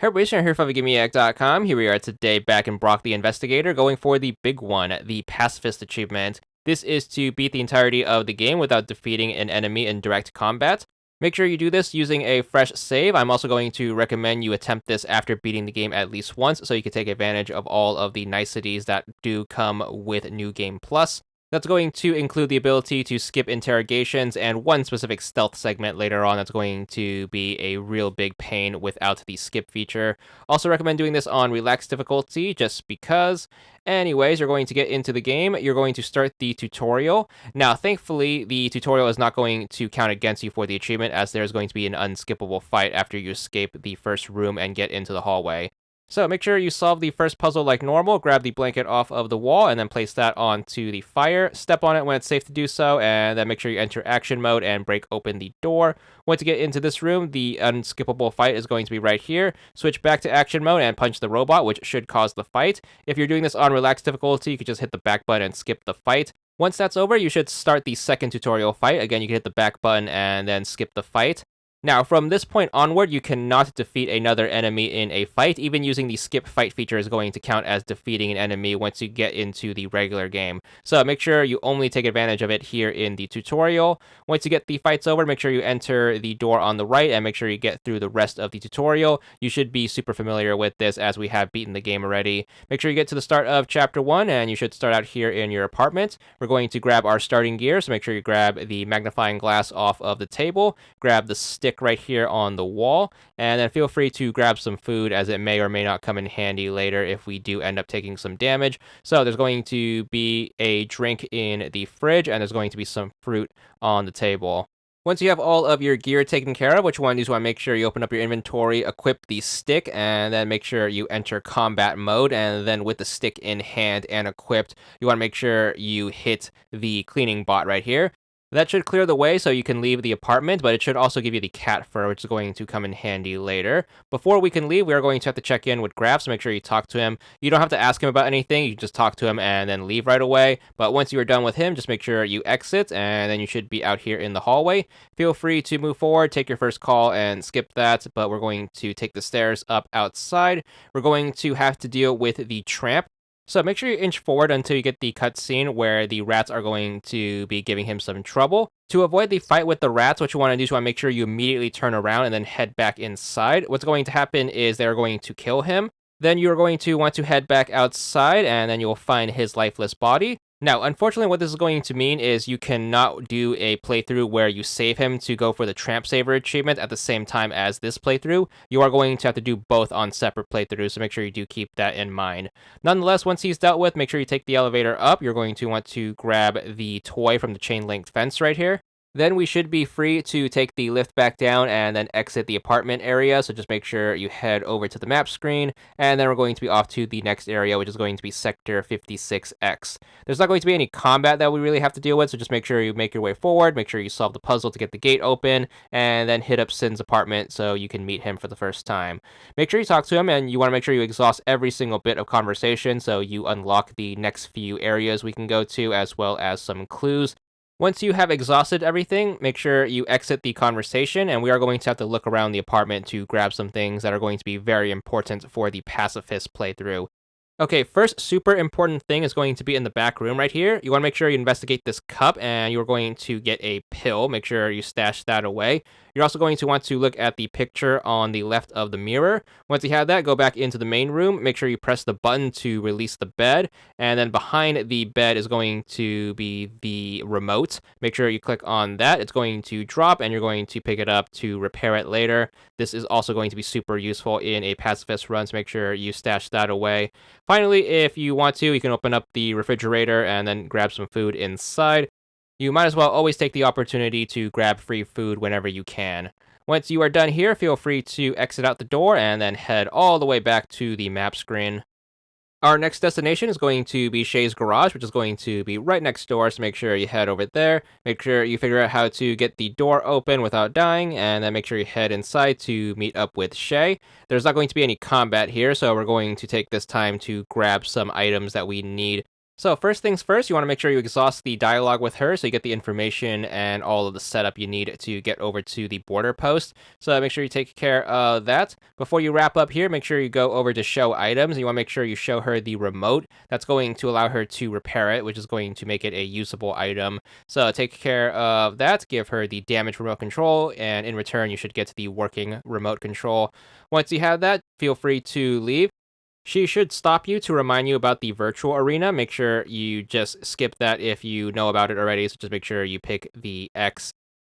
Hey everybody, Sharon here from VidGamiac.com. Here we are today back in Brok the InvestiGator, going for the big one, the Pacifist achievement. This is to beat the entirety of the game without defeating an enemy in direct combat. Make sure you do this using a fresh save. I'm also going to recommend you attempt this after beating the game at least once, so you can take advantage of all of the niceties that do come with New Game Plus. That's going to include the ability to skip interrogations and one specific stealth segment later on that's going to be a real big pain without the skip feature. Also recommend doing this on relaxed difficulty just because. Anyways, you're going to get into the game. You're going to start the tutorial. Now, thankfully, the tutorial is not going to count against you for the achievement, as there's going to be an unskippable fight after you escape the first room and get into the hallway. So make sure you solve the first puzzle like normal, grab the blanket off of the wall, and then place that onto the fire. Step on it when it's safe to do so, and then make sure you enter action mode and break open the door. Once you get into this room, the unskippable fight is going to be right here. Switch back to action mode and punch the robot, which should cause the fight. If you're doing this on relaxed difficulty, you could just hit the back button and skip the fight. Once that's over, you should start the second tutorial fight. Again, you can hit the back button and then skip the fight. Now, from this point onward, you cannot defeat another enemy in a fight. Even using the skip fight feature is going to count as defeating an enemy once you get into the regular game. So make sure you only take advantage of it here in the tutorial. Once you get the fights over, make sure you enter the door on the right and make sure you get through the rest of the tutorial. You should be super familiar with this as we have beaten the game already. Make sure you get to the start of Chapter 1 and you should start out here in your apartment. We're going to grab our starting gear, so make sure you grab the magnifying glass off of the table, grab the stick right here on the wall, and then feel free to grab some food, as it may or may not come in handy later if we do end up taking some damage. So there's going to be a drink in the fridge, and there's going to be some fruit on the table. Once you have all of your gear taken care of, what you want to do is make sure you open up your inventory, equip the stick, and then make sure you enter combat mode. And then with the stick in hand and equipped, you want to make sure you hit the cleaning bot right here. That should clear the way so you can leave the apartment, but it should also give you the cat fur, which is going to come in handy later. Before we can leave, we are going to have to check in with Graf, so make sure you talk to him. You don't have to ask him about anything, you can just talk to him and then leave right away. But once you are done with him, just make sure you exit, and then you should be out here in the hallway. Feel free to move forward, take your first call, and skip that, but we're going to take the stairs up outside. We're going to have to deal with the tramp. So make sure you inch forward until you get the cutscene where the rats are going to be giving him some trouble. To avoid the fight with the rats, what you want to do is you want to make sure you immediately turn around and then head back inside. What's going to happen is they're going to kill him. Then you're going to want to head back outside, and then you'll find his lifeless body. Now, unfortunately, what this is going to mean is you cannot do a playthrough where you save him to go for the Tramp Saver achievement at the same time as this playthrough. You are going to have to do both on separate playthroughs, so make sure you do keep that in mind. Nonetheless, once he's dealt with, make sure you take the elevator up. You're going to want to grab the toy from the chain-link fence right here. Then we should be free to take the lift back down and then exit the apartment area. So just make sure you head over to the map screen, and then we're going to be off to the next area, which is going to be Sector 56X. There's not going to be any combat that we really have to deal with, so just make sure you make your way forward, make sure you solve the puzzle to get the gate open, and then hit up Sin's apartment so you can meet him for the first time. Make sure you talk to him, and you want to make sure you exhaust every single bit of conversation so you unlock the next few areas we can go to, as well as some clues. Once you have exhausted everything, make sure you exit the conversation, and we are going to have to look around the apartment to grab some things that are going to be very important for the Pacifist playthrough. Okay, first super important thing is going to be in the back room right here. You want to make sure you investigate this cup, and you're going to get a pill. Make sure you stash that away. You're also going to want to look at the picture on the left of the mirror. Once you have that, go back into the main room. Make sure you press the button to release the bed, and then behind the bed is going to be the remote. Make sure you click on that. It's going to drop, and you're going to pick it up to repair it later. This is also going to be super useful in a pacifist run, so make sure you stash that away. Finally, if you want to, you can open up the refrigerator and then grab some food inside. You might as well always take the opportunity to grab free food whenever you can. Once you are done here, feel free to exit out the door and then head all the way back to the map screen. Our next destination is going to be Shay's garage, which is going to be right next door, so make sure you head over there. Make sure you figure out how to get the door open without dying, and then make sure you head inside to meet up with Shay. There's not going to be any combat here, so we're going to take this time to grab some items that we need. So first things first, you want to make sure you exhaust the dialogue with her so you get the information and all of the setup you need to get over to the border post. So make sure you take care of that. Before you wrap up here, make sure you go over to show items. You want to make sure you show her the remote. That's going to allow her to repair it, which is going to make it a usable item. So take care of that. Give her the damaged remote control, and in return, you should get the working remote control. Once you have that, feel free to leave. She should stop you to remind you about the virtual arena. Make sure you just skip that if you know about it already. So just make sure you pick the X.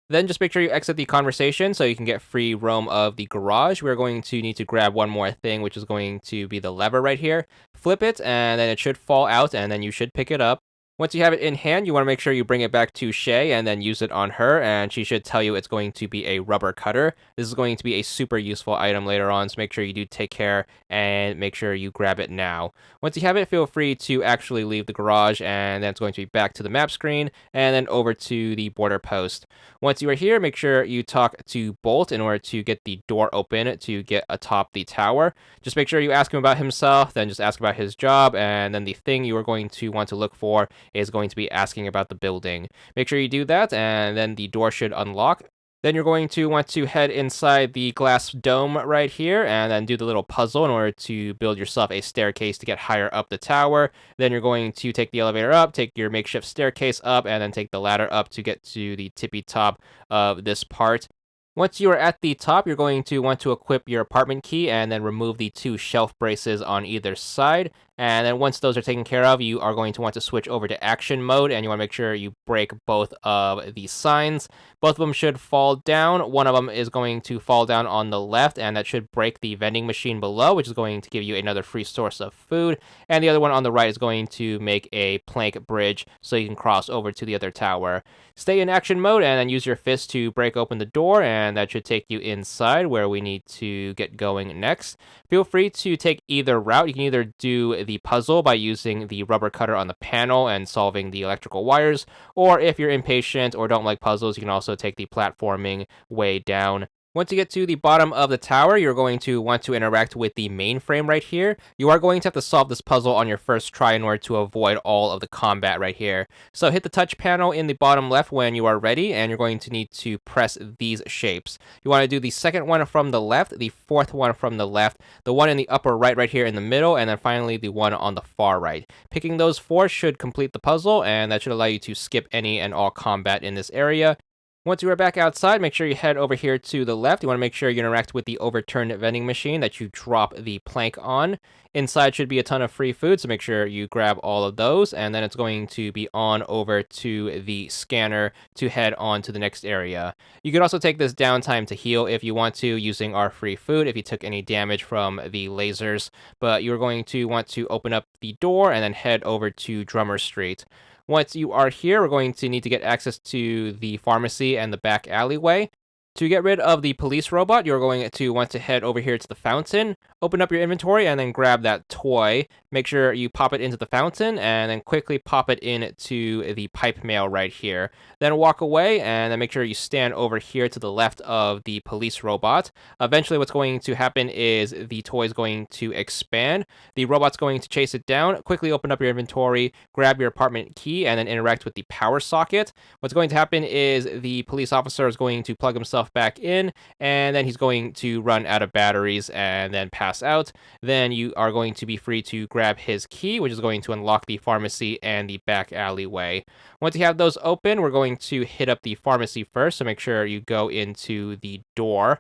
Then just make sure you exit the conversation so you can get free roam of the garage. We're going to need to grab one more thing, which is going to be the lever right here. Flip it, and then it should fall out, and then you should pick it up. Once you have it in hand, you want to make sure you bring it back to Shay and then use it on her, and she should tell you it's going to be a rubber cutter. This is going to be a super useful item later on, so make sure you do take care and make sure you grab it now. Once you have it, feel free to actually leave the garage, and then it's going to be back to the map screen and then over to the border post. Once you are here, make sure you talk to Bolt in order to get the door open to get atop the tower. Just make sure you ask him about himself, then just ask about his job, and then the thing you are going to want to look for is going to be asking about the building. Make sure you do that, and then the door should unlock. Then you're going to want to head inside the glass dome right here and then do the little puzzle in order to build yourself a staircase to get higher up the tower. Then you're going to take the elevator up, take your makeshift staircase up, and then take the ladder up to get to the tippy top of this part. Once you are at the top, you're going to want to equip your apartment key and then remove the two shelf braces on either side. And then once those are taken care of, you are going to want to switch over to action mode, and you want to make sure you break both of these signs. Both of them should fall down. One of them is going to fall down on the left, and that should break the vending machine below, which is going to give you another free source of food. And the other one on the right is going to make a plank bridge so you can cross over to the other tower. Stay in action mode and then use your fist to break open the door, and that should take you inside where we need to get going next. Feel free to take either route. You can either do the puzzle by using the rubber cutter on the panel and solving the electrical wires, or if you're impatient or don't like puzzles, you can also take the platforming way down. Once you get to the bottom of the tower, you're going to want to interact with the mainframe right here. You are going to have to solve this puzzle on your first try in order to avoid all of the combat right here. So hit the touch panel in the bottom left when you are ready, and you're going to need to press these shapes. You want to do the second one from the left, the fourth one from the left, the one in the upper right here in the middle, and then finally the one on the far right. Picking those four should complete the puzzle, and that should allow you to skip any and all combat in this area. Once you are back outside, make sure you head over here to the left. You want to make sure you interact with the overturned vending machine that you drop the plank on. Inside should be a ton of free food, so make sure you grab all of those, and then it's going to be on over to the scanner to head on to the next area. You could also take this downtime to heal if you want to, using our free food if you took any damage from the lasers, but you're going to want to open up the door and then head over to Drummer Street. Once you are here, we're going to need to get access to the pharmacy and the back alleyway. To get rid of the police robot, you're going to want to head over here to the fountain, open up your inventory, and then grab that toy. Make sure you pop it into the fountain, and then quickly pop it into the pipe mail right here. Then walk away, and then make sure you stand over here to the left of the police robot. Eventually, what's going to happen is the toy is going to expand. The robot's going to chase it down. Quickly open up your inventory, grab your apartment key, and then interact with the power socket. What's going to happen is the police officer is going to plug himself back in, and then he's going to run out of batteries and then pass out. Then you are going to be free to grab his key, which is going to unlock the pharmacy and the back alleyway. Once you have those open, we're going to hit up the pharmacy first, so make sure you go into the door.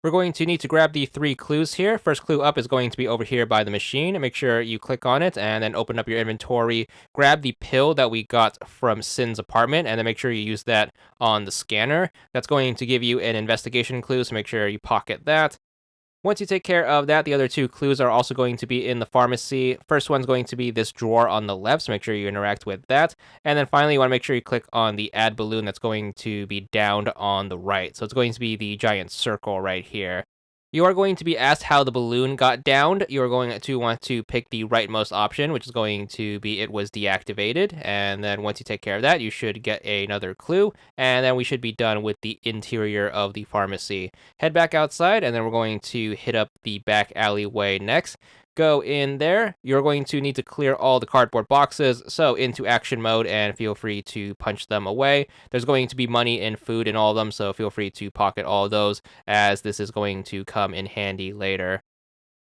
We're going to need to grab the 3 clues here. First clue up is going to be over here by the machine. Make sure you click on it and then open up your inventory. Grab the pill that we got from Sin's apartment, and then make sure you use that on the scanner. That's going to give you an investigation clue, so make sure you pocket that. Once you take care of that, the other 2 clues are also going to be in the pharmacy. First one's going to be this drawer on the left, so make sure you interact with that. And then finally, you want to make sure you click on the add balloon that's going to be downed on the right. So it's going to be the giant circle right here. You are going to be asked how the balloon got downed. You are going to want to pick the rightmost option, which is going to be it was deactivated. And then once you take care of that, you should get another clue. And then we should be done with the interior of the pharmacy. Head back outside, and then we're going to hit up the back alleyway next. Go in there. You're going to need to clear all the cardboard boxes, so into action mode and feel free to punch them away. There's going to be money and food in all of them, so feel free to pocket all of those, as this is going to come in handy later.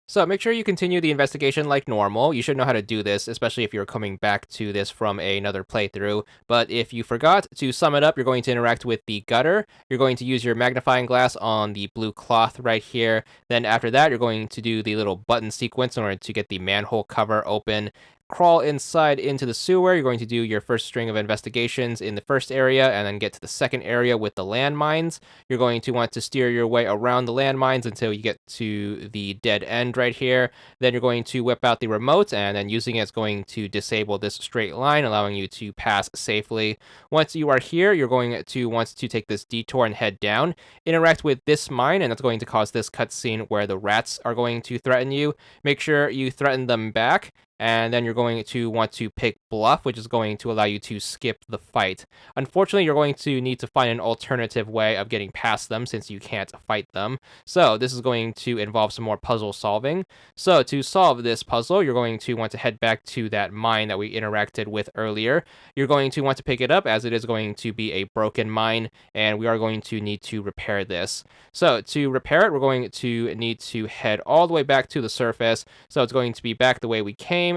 So make sure you continue the investigation like normal. You should know how to do this, especially if you're coming back to this from another playthrough. But if you forgot, to sum it up, you're going to interact with the gutter. You're going to use your magnifying glass on the blue cloth right here. Then after that, you're going to do the little button sequence in order to get the manhole cover open. Crawl inside into the sewer. You're going to do your first string of investigations in the first area and then get to the second area with the landmines. You're going to want to steer your way around the landmines until you get to the dead end right here. Then you're going to whip out the remote, and then using it is going to disable this straight line, allowing you to pass safely. Once you are here, you're going to want to take this detour and head down. Interact with this mine, and that's going to cause this cutscene where the rats are going to threaten you. Make sure you threaten them back. And then you're going to want to pick bluff, which is going to allow you to skip the fight. Unfortunately, you're going to need to find an alternative way of getting past them since you can't fight them. So this is going to involve some more puzzle solving. So to solve this puzzle, you're going to want to head back to that mine that we interacted with earlier. You're going to want to pick it up as it is going to be a broken mine, and we are going to need to repair this. So to repair it, we're going to need to head all the way back to the surface. So it's going to be back the way we came.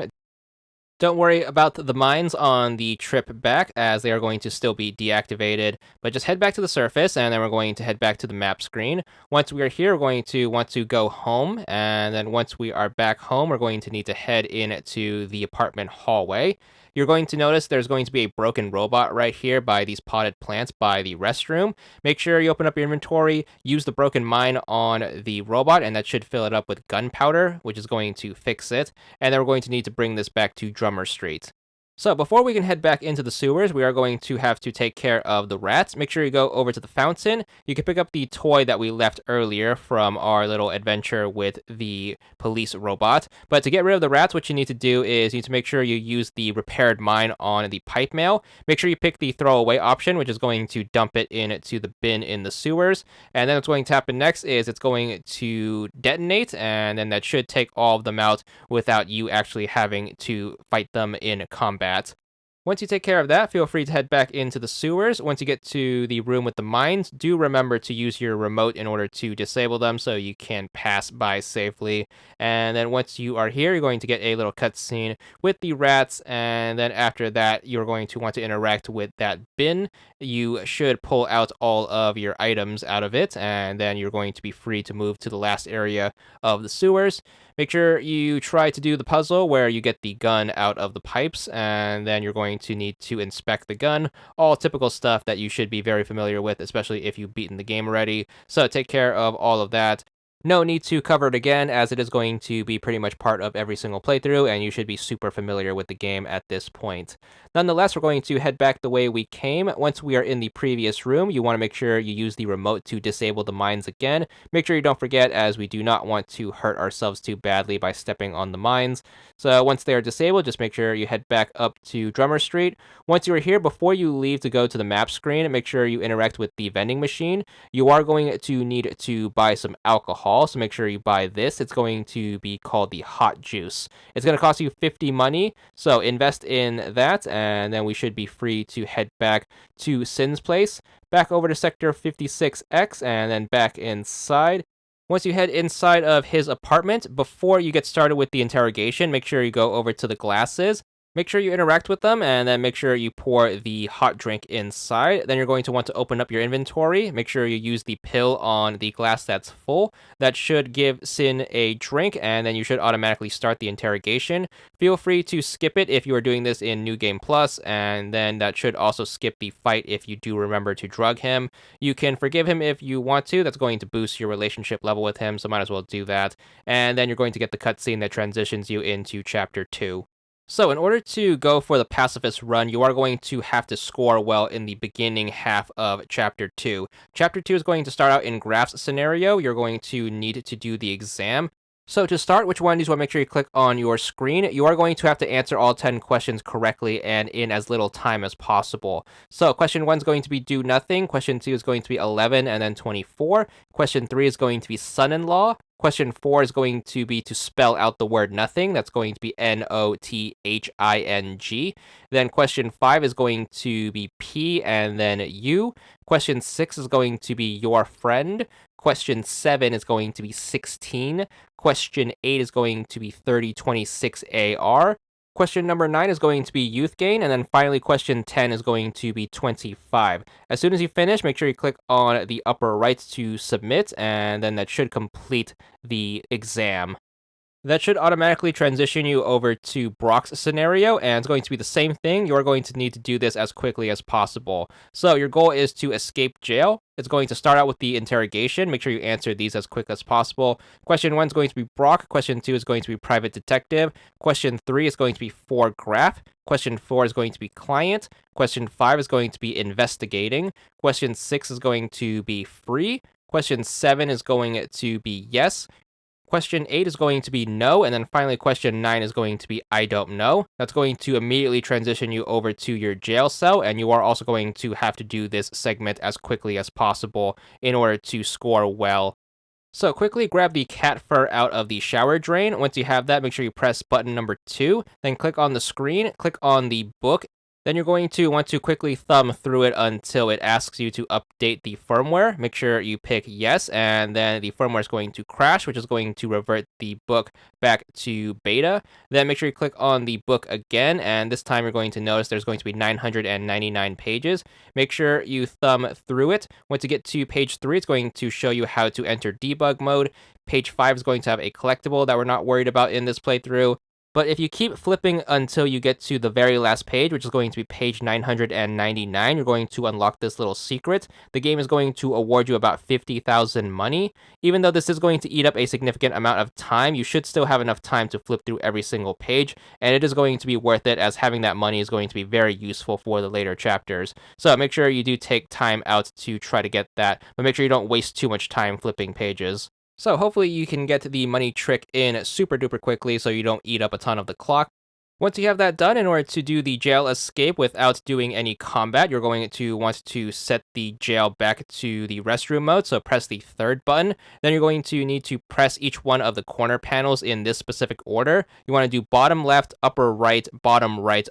Don't worry about the mines on the trip back, as they are going to still be deactivated, but just head back to the surface, and then we're going to head back to the map screen. Once we are here, we're going to want to go home, and then once we are back home, we're going to need to head into the apartment hallway. You're going to notice there's going to be a broken robot right here by these potted plants by the restroom. Make sure you open up your inventory, use the broken mine on the robot, and that should fill it up with gunpowder, which is going to fix it. And then we're going to need to bring this back to Drummer Street. So before we can head back into the sewers, we are going to have to take care of the rats. Make sure you go over to the fountain. You can pick up the toy that we left earlier from our little adventure with the police robot. But to get rid of the rats, what you need to do is you need to make sure you use the repaired mine on the pipe mail. Make sure you pick the throwaway option, which is going to dump it into the bin in the sewers. And then what's going to happen next is it's going to detonate, and then that should take all of them out without you actually having to fight them in combat. Once you take care of that, feel free to head back into the sewers. Once you get to the room with the mines, do remember to use your remote in order to disable them so you can pass by safely. And then once you are here, you're going to get a little cutscene with the rats, and then after that, you're going to want to interact with that bin. You should pull out all of your items out of it, and then you're going to be free to move to the last area of the sewers. Make sure you try to do the puzzle where you get the gun out of the pipes, and then you're going to need to inspect the gun. All typical stuff that you should be very familiar with, especially if you've beaten the game already. So take care of all of that. No need to cover it again, as it is going to be pretty much part of every single playthrough, and you should be super familiar with the game at this point. Nonetheless, we're going to head back the way we came. Once we are in the previous room, you want to make sure you use the remote to disable the mines again. Make sure you don't forget, as we do not want to hurt ourselves too badly by stepping on the mines. So once they are disabled, just make sure you head back up to Drummer Street. Once you are here, before you leave to go to the map screen, make sure you interact with the vending machine. You are going to need to buy some alcohol, so make sure you buy this. It's going to be called the Hot Juice. It's going to cost you 50 money, so invest in that, and then we should be free to head back to Sin's place, back over to Sector 56X, and then back inside. Once you head inside of his apartment, before you get started with the interrogation, make sure you go over to the glasses. Make sure you interact with them, and then make sure you pour the hot drink inside. Then you're going to want to open up your inventory. Make sure you use the pill on the glass that's full. That should give Sin a drink, and then you should automatically start the interrogation. Feel free to skip it if you are doing this in New Game Plus, and then that should also skip the fight if you do remember to drug him. You can forgive him if you want to. That's going to boost your relationship level with him, so might as well do that. And then you're going to get the cutscene that transitions you into Chapter 2. So in order to go for the Pacifist run, you are going to have to score well in the beginning half of Chapter 2. Chapter 2 is going to start out in Graf's scenario. You're going to need to do the exam. So to start, which one of these want to make sure you click on your screen. You are going to have to answer all 10 questions correctly and in as little time as possible. So question 1 is going to be do nothing. Question 2 is going to be 11 and then 24. Question 3 is going to be son-in-law. Question 4 is going to be to spell out the word nothing. That's going to be NOTHING. Then question 5 is going to be P and then U. Question 6 is going to be your friend. Question 7 is going to be 16. Question 8 is going to be 3026AR. Question number 9 is going to be youth gain. And then finally, question 10 is going to be 25. As soon as you finish, make sure you click on the upper right to submit, and then that should complete the exam. That should automatically transition you over to Brok's scenario, and it's going to be the same thing. You're going to need to do this as quickly as possible. So your goal is to escape jail. It's going to start out with the interrogation. Make sure you answer these as quick as possible. Question 1 is going to be Brok. Question 2 is going to be private detective. Question 3 is going to be for graph. Question 4 is going to be client. Question 5 is going to be investigating. Question 6 is going to be free. Question 7 is going to be yes. Question 8 is going to be no, and then finally question 9 is going to be I don't know. That's going to immediately transition you over to your jail cell, and you are also going to have to do this segment as quickly as possible in order to score well. So quickly grab the cat fur out of the shower drain. Once you have that, make sure you press button number 2, then click on the screen, click on the book. Then you're going to want to quickly thumb through it until it asks you to update the firmware. Make sure you pick yes, and then the firmware is going to crash, which is going to revert the book back to beta. Then make sure you click on the book again, and this time you're going to notice there's going to be 999 pages. Make sure you thumb through it. Once you get to page 3, it's going to show you how to enter debug mode. Page 5 is going to have a collectible that we're not worried about in this playthrough. But if you keep flipping until you get to the very last page, which is going to be page 999, you're going to unlock this little secret. The game is going to award you about 50,000 money. Even though this is going to eat up a significant amount of time, you should still have enough time to flip through every single page, and it is going to be worth it, as having that money is going to be very useful for the later chapters. So make sure you do take time out to try to get that, but make sure you don't waste too much time flipping pages. So hopefully you can get the money trick in super duper quickly so you don't eat up a ton of the clock. Once you have that done, in order to do the jail escape without doing any combat, you're going to want to set the jail back to the restroom mode. So press the third button. Then you're going to need to press each one of the corner panels in this specific order. You want to do bottom left, upper right,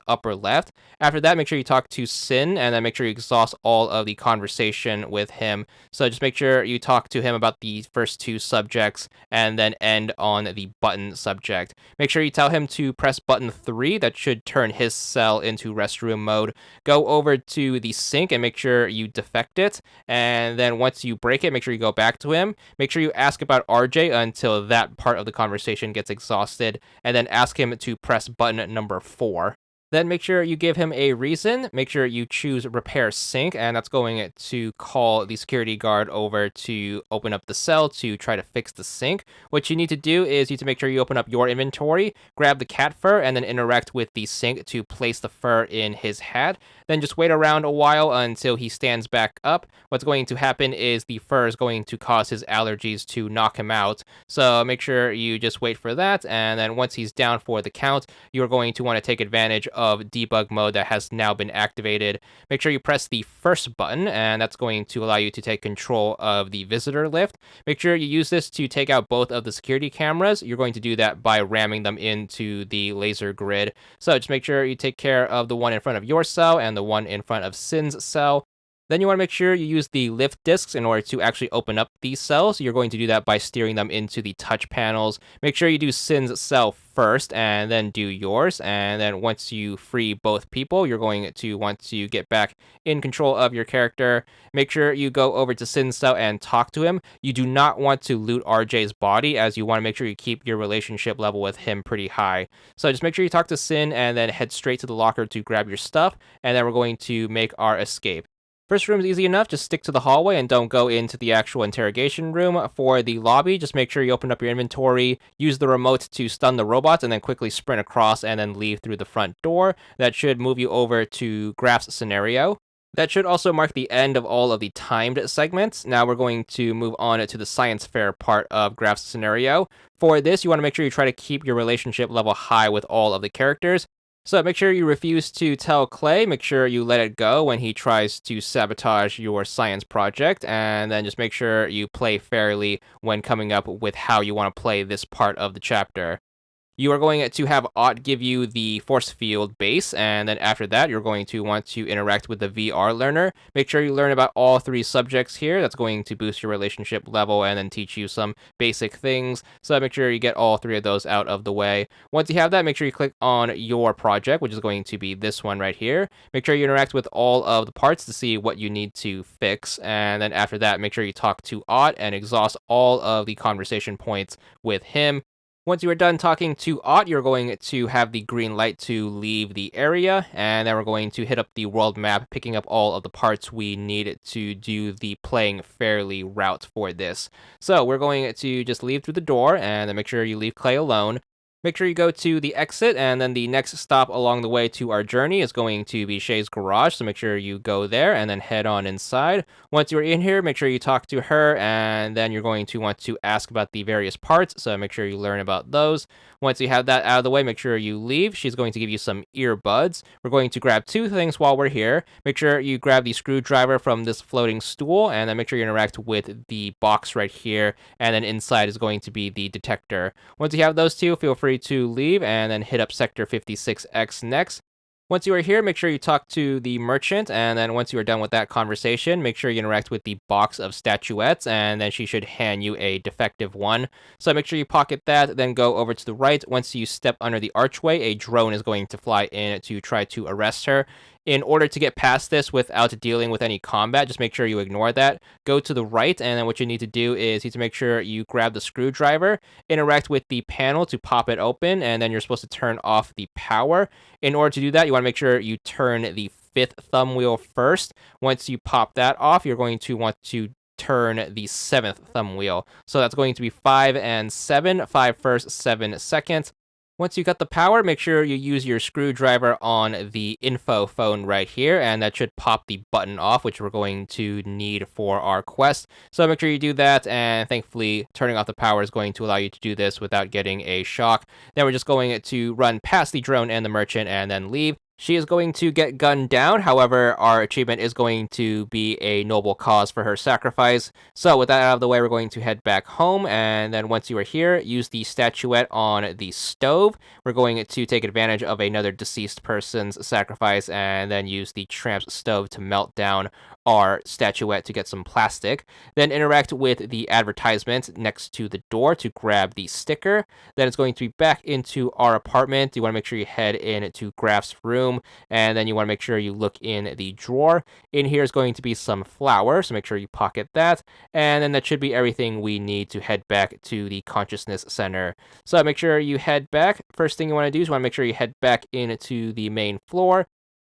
upper left. After that, make sure you talk to Sin, and then make sure you exhaust all of the conversation with him. So just make sure you talk to him about the first two subjects and then end on the button subject. Make sure you tell him to press button 3. That should turn his cell into restroom mode. Go over to the sink and make sure you defect it. And then once you break it, make sure you go back to him. Make sure you ask about RJ until that part of the conversation gets exhausted. And then ask him to press button number 4. Then make sure you give him a reason. Make sure you choose repair sink, and that's going to call the security guard over to open up the cell to try to fix the sink. What you need to do is you need to make sure you open up your inventory, grab the cat fur, and then interact with the sink to place the fur in his hat. Then just wait around a while until he stands back up. What's going to happen is the fur is going to cause his allergies to knock him out. So make sure you just wait for that, and then once he's down for the count, you're going to want to take advantage of debug mode that has now been activated. Make sure you press the first button, and that's going to allow you to take control of the visitor lift. Make sure you use this to take out both of the security cameras. You're going to do that by ramming them into the laser grid. So just make sure you take care of the one in front of your cell and the one in front of Sin's cell. Then you want to make sure you use the lift discs in order to actually open up these cells. You're going to do that by steering them into the touch panels. Make sure you do Sin's cell first and then do yours. And then once you free both people, you're going to want to get back in control of your character. Make sure you go over to Sin's cell and talk to him. You do not want to loot RJ's body, as you want to make sure you keep your relationship level with him pretty high. So just make sure you talk to Sin and then head straight to the locker to grab your stuff. And then we're going to make our escape. First room's easy enough, just stick to the hallway and don't go into the actual interrogation room. For the lobby, just make sure you open up your inventory, use the remote to stun the robots, and then quickly sprint across and then leave through the front door. That should move you over to Graph's scenario. That should also mark the end of all of the timed segments. Now we're going to move on to the science fair part of Graph's scenario. For this, you want to make sure you try to keep your relationship level high with all of the characters. So make sure you refuse to tell Clay, make sure you let it go when he tries to sabotage your science project, and then just make sure you play fairly when coming up with how you want to play this part of the chapter. You are going to have Ott give you the force field base, and then after that, you're going to want to interact with the VR learner. Make sure you learn about all three subjects here. That's going to boost your relationship level and then teach you some basic things. So make sure you get all three of those out of the way. Once you have that, make sure you click on your project, which is going to be this one right here. Make sure you interact with all of the parts to see what you need to fix. And then after that, make sure you talk to Ott and exhaust all of the conversation points with him. Once you are done talking to Ott, you're going to have the green light to leave the area, and then we're going to hit up the world map, picking up all of the parts we need to do the playing fairly route for this. So we're going to just leave through the door, and then make sure you leave Clay alone. Make sure you go to the exit, and then the next stop along the way to our journey is going to be Shay's garage, so make sure you go there and then head on inside. Once you're in here, make sure you talk to her, and then you're going to want to ask about the various parts, so make sure you learn about those. Once you have that out of the way, make sure you leave. She's going to give you some earbuds. We're going to grab two things while we're here. Make sure you grab the screwdriver from this floating stool, and then make sure you interact with the box right here, and then inside is going to be the detector. Once you have those two, feel free to leave and then hit up Sector 56X next. Once you are here, make sure you talk to the merchant, and then once you are done with that conversation, make sure you interact with the box of statuettes, and then she should hand you a defective one. So make sure you pocket that, then go over to the right. Once you step under the archway, a drone is going to fly in to try to arrest her. In order to get past this without dealing with any combat, just make sure you ignore that. Go to the right, and then what you need to do is you need to make sure you grab the screwdriver, interact with the panel to pop it open, and then you're supposed to turn off the power. In order to do that, you want to make sure you turn the fifth thumb wheel first. Once you pop that off, you're going to want to turn the seventh thumb wheel. So that's going to be 5 and 7, 5 first, 7 second. Once you got the power, make sure you use your screwdriver on the info phone right here, and that should pop the button off, which we're going to need for our quest. So make sure you do that, and thankfully, turning off the power is going to allow you to do this without getting a shock. Then we're just going to run past the drone and the merchant and then leave. She is going to get gunned down. However, our achievement is going to be a noble cause for her sacrifice. So with that out of the way, we're going to head back home. And then once you are here, use the statuette on the stove. We're going to take advantage of another deceased person's sacrifice and then use the tramp's stove to melt down our statuette to get some plastic. Then interact with the advertisement next to the door to grab the sticker. Then it's going to be back into our apartment. You want to make sure you head into Graph's room, and then you want to make sure you look in the drawer. In here is going to be some flour, so make sure you pocket that. And then that should be everything we need to head back to the consciousness center. So make sure you head back. First thing you want to do is you want to make sure you head back into the main floor.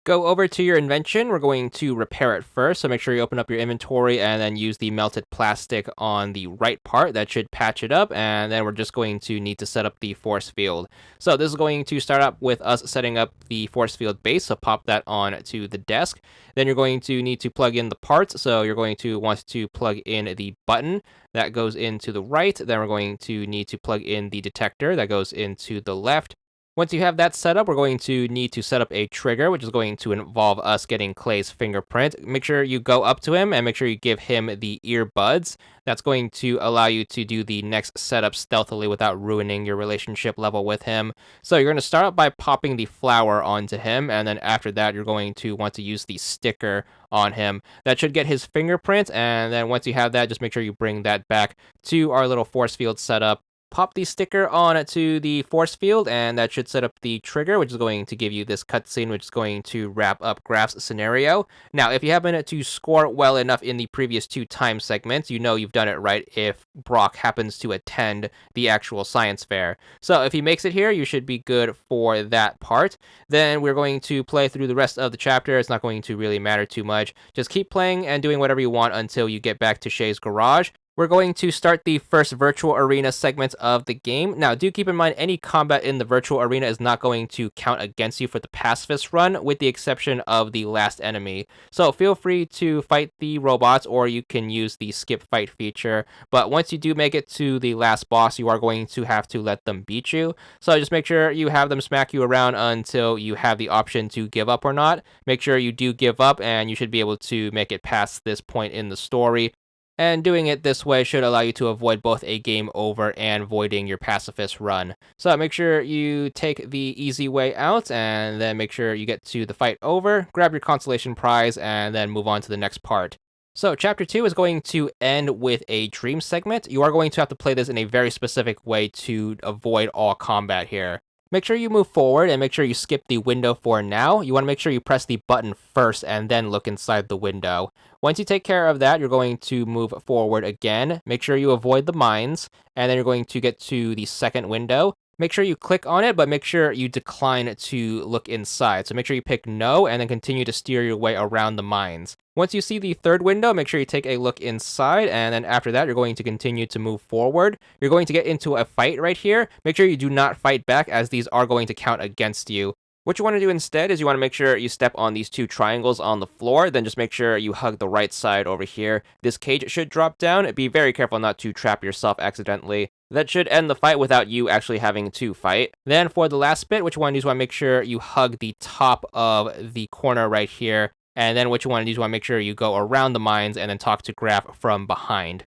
Go over to your invention. We're going to repair it first, so make sure you open up your inventory and then use the melted plastic on the right part. That should patch it up, and then we're just going to need to set up the force field. So this is going to start up with us setting up the force field base, so pop that on to the desk. Then you're going to need to plug in the parts, so you're going to want to plug in the button. That goes into the right. Then we're going to need to plug in the detector. That goes into the left. Once you have that set up, we're going to need to set up a trigger, which is going to involve us getting Clay's fingerprint. Make sure you go up to him and make sure you give him the earbuds. That's going to allow you to do the next setup stealthily without ruining your relationship level with him. So you're going to start out by popping the flour onto him, and then after that, you're going to want to use the sticker on him. That should get his fingerprint, and then once you have that, just make sure you bring that back to our little force field setup. Pop the sticker on to the force field, and that should set up the trigger, which is going to give you this cutscene, which is going to wrap up Graph's scenario. Now, if you happen to score well enough in the previous 2 time segments, you know you've done it right if Brok happens to attend the actual science fair. So if he makes it here, you should be good for that part. Then we're going to play through the rest of the chapter. It's not going to really matter too much. Just keep playing and doing whatever you want until you get back to Shay's garage. We're going to start the first virtual arena segment of the game. Now, do keep in mind any combat in the virtual arena is not going to count against you for the Pacifist run, with the exception of the last enemy. So feel free to fight the robots, or you can use the skip fight feature. But once you do make it to the last boss, you are going to have to let them beat you. So just make sure you have them smack you around until you have the option to give up or not. Make sure you do give up, and you should be able to make it past this point in the story. And doing it this way should allow you to avoid both a game over and voiding your pacifist run. So make sure you take the easy way out, and then make sure you get to the fight over, grab your consolation prize, and then move on to the next part. So chapter 2 is going to end with a dream segment. You are going to have to play this in a very specific way to avoid all combat here. Make sure you move forward and make sure you skip the window for now. You want to make sure you press the button first and then look inside the window. Once you take care of that, you're going to move forward again. Make sure you avoid the mines, and then you're going to get to the second window. Make sure you click on it, but make sure you decline to look inside. So make sure you pick no, and then continue to steer your way around the mines. Once you see the third window, make sure you take a look inside, and then after that, you're going to continue to move forward. You're going to get into a fight right here. Make sure you do not fight back, as these are going to count against you. What you want to do instead is you want to make sure you step on these two triangles on the floor, then just make sure you hug the right side over here. This cage should drop down. Be very careful not to trap yourself accidentally. That should end the fight without you actually having to fight. Then for the last bit, what you want to do is you want to make sure you hug the top of the corner right here. And then what you want to do is you want to make sure you go around the mines and then talk to Graf from behind.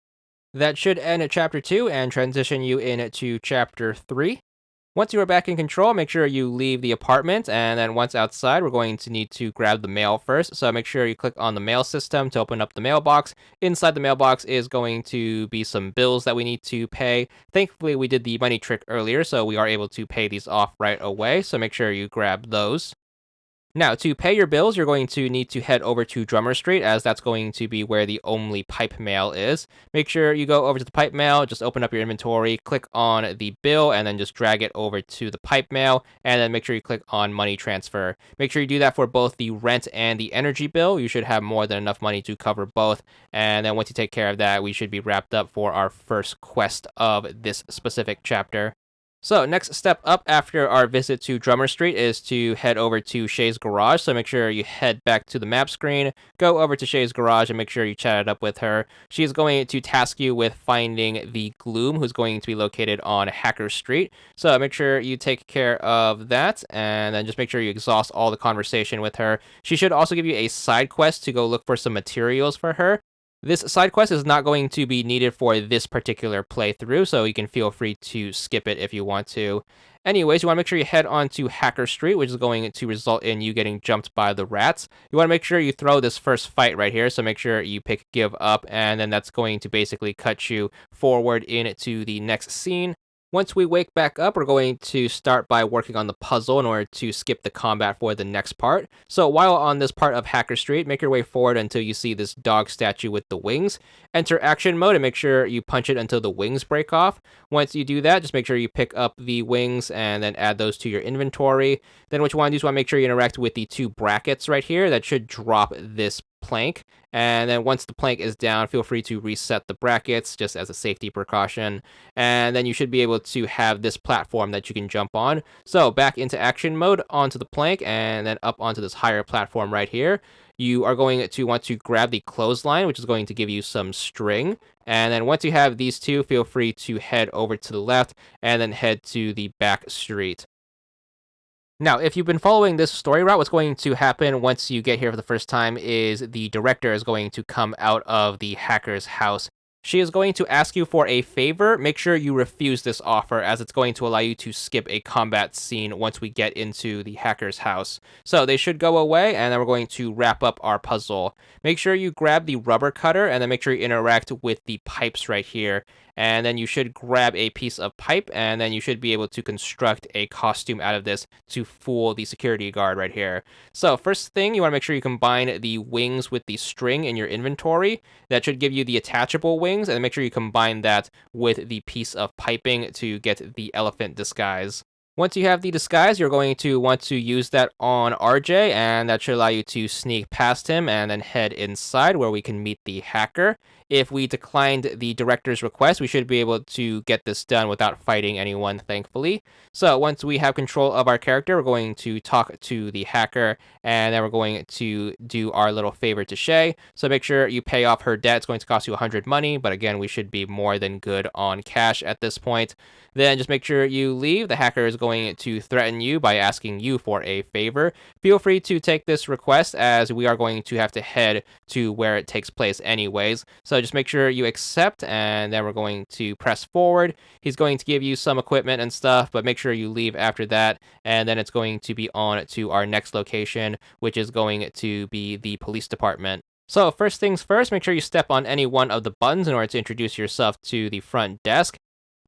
That should end at chapter 2 and transition you into chapter 3. Once you are back in control, make sure you leave the apartment, and then once outside, we're going to need to grab the mail first. So make sure you click on the mail system to open up the mailbox. Inside the mailbox is going to be some bills that we need to pay. Thankfully, we did the money trick earlier, so we are able to pay these off right away. So make sure you grab those. Now, to pay your bills, you're going to need to head over to Drummer Street, as that's going to be where the only pipe mail is. Make sure you go over to the pipe mail, just open up your inventory, click on the bill, and then just drag it over to the pipe mail, and then make sure you click on money transfer. Make sure you do that for both the rent and the energy bill. You should have more than enough money to cover both, and then once you take care of that, we should be wrapped up for our first quest of this specific chapter. So next step up after our visit to Drummer Street is to head over to Shay's garage. So make sure you head back to the map screen, go over to Shay's garage, and make sure you chat it up with her. She's going to task you with finding the Gloom, who's going to be located on Hacker Street. So make sure you take care of that, and then just make sure you exhaust all the conversation with her. She should also give you a side quest to go look for some materials for her. This side quest is not going to be needed for this particular playthrough, so you can feel free to skip it if you want to. Anyways, you want to make sure you head on to Hacker Street, which is going to result in you getting jumped by the rats. You want to make sure you throw this first fight right here, so make sure you pick Give Up, and then that's going to basically cut you forward into the next scene. Once we wake back up, we're going to start by working on the puzzle in order to skip the combat for the next part. So while on this part of Hacker Street, make your way forward until you see this dog statue with the wings. Enter action mode and make sure you punch it until the wings break off. Once you do that, just make sure you pick up the wings and then add those to your inventory. Then what you want to do is make sure you interact with the two brackets right here that should drop this plank. And then once the plank is down, feel free to reset the brackets just as a safety precaution. And then you should be able to have this platform that you can jump on. So back into action mode, onto the plank, and then up onto this higher platform right here. You are going to want to grab the clothesline, which is going to give you some string. And then once you have these two, feel free to head over to the left and then head to the back street. Now, if you've been following this story route, what's going to happen once you get here for the first time is the director is going to come out of the hacker's house. She is going to ask you for a favor. Make sure you refuse this offer, as it's going to allow you to skip a combat scene once we get into the hacker's house. So they should go away, and then we're going to wrap up our puzzle. Make sure you grab the rubber cutter, and then make sure you interact with the pipes right here. And then you should grab a piece of pipe, and then you should be able to construct a costume out of this to fool the security guard right here. So first thing, you want to make sure you combine the wings with the string in your inventory. That should give you the attachable wings, and make sure you combine that with the piece of piping to get the elephant disguise. Once you have the disguise, you're going to want to use that on RJ, and that should allow you to sneak past him and then head inside where we can meet the hacker. If we declined the director's request, we should be able to get this done without fighting anyone, thankfully. So once we have control of our character, we're going to talk to the hacker, and then we're going to do our little favor to Shay. So make sure you pay off her debt. It's going to cost you 100 money, but again, we should be more than good on cash at this point. Then just make sure you leave. The hacker is going to threaten you by asking you for a favor. Feel free to take this request, as we are going to have to head to where it takes place anyways. So just make sure you accept, and then we're going to press forward. He's going to give you some equipment and stuff, but make sure you leave after that, and then it's going to be on to our next location, which is going to be the police department. So first things first, make sure you step on any one of the buttons in order to introduce yourself to the front desk.